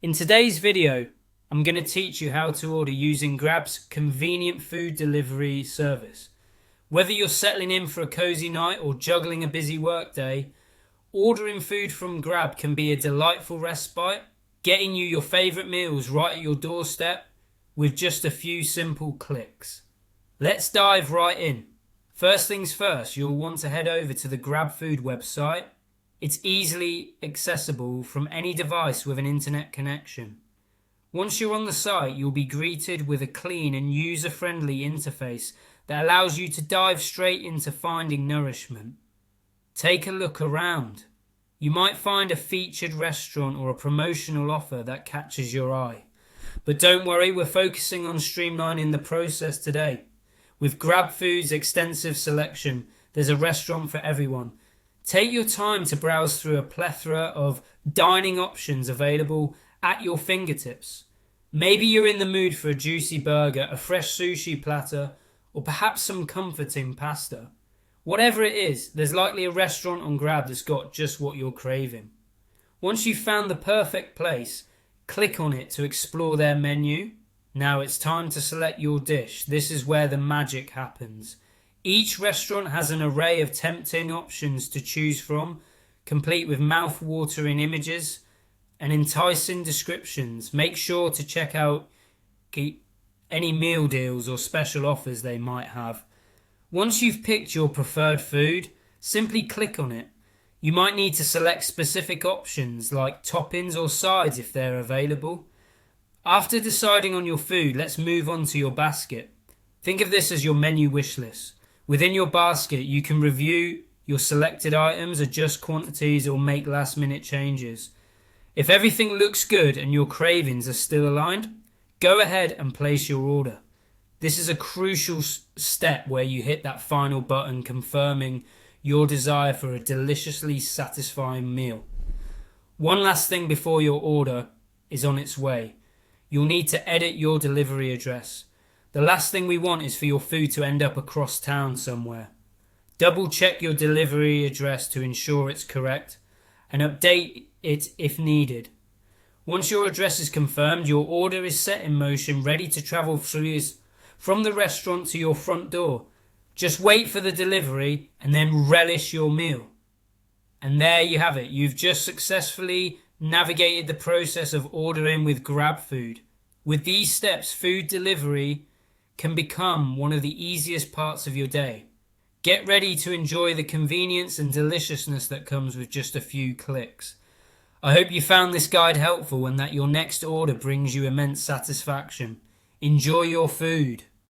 In today's video, I'm going to teach you how to order using Grab's convenient food delivery service. Whether you're settling in for a cozy night or juggling a busy workday, ordering food from Grab can be a delightful respite, getting you your favourite meals right at your doorstep with just a few simple clicks. Let's dive right in. First things first, you'll want to head over to the GrabFood website. It's easily accessible from any device with an internet connection. Once you're on the site, you'll be greeted with a clean and user-friendly interface that allows you to dive straight into finding nourishment. Take a look around. You might find a featured restaurant or a promotional offer that catches your eye. But don't worry, we're focusing on streamlining the process today. With GrabFood's extensive selection, there's a restaurant for everyone. Take your time to browse through a plethora of dining options available at your fingertips. Maybe you're in the mood for a juicy burger, a fresh sushi platter, or perhaps some comforting pasta. Whatever it is, there's likely a restaurant on Grab that's got just what you're craving. Once you've found the perfect place, click on it to explore their menu. Now it's time to select your dish. This is where the magic happens. Each restaurant has an array of tempting options to choose from, complete with mouth-watering images and enticing descriptions. Make sure to check out any meal deals or special offers they might have. Once you've picked your preferred food, simply click on it. You might need to select specific options like toppings or sides if they're available. After deciding on your food, let's move on to your basket. Think of this as your menu wish list. Within your basket, you can review your selected items, adjust quantities, or make last-minute changes. If everything looks good and your cravings are still aligned, go ahead and place your order. This is a crucial step where you hit that final button confirming your desire for a deliciously satisfying meal. One last thing before your order is on its way. You'll need to edit your delivery address. The last thing we want is for your food to end up across town somewhere. Double check your delivery address to ensure it's correct and update it if needed. Once your address is confirmed, your order is set in motion, ready to travel from the restaurant to your front door. Just wait for the delivery and then relish your meal. And there you have it. You've just successfully navigated the process of ordering with GrabFood. With these steps, food delivery can become one of the easiest parts of your day. Get ready to enjoy the convenience and deliciousness that comes with just a few clicks. I hope you found this guide helpful and that your next order brings you immense satisfaction. Enjoy your food.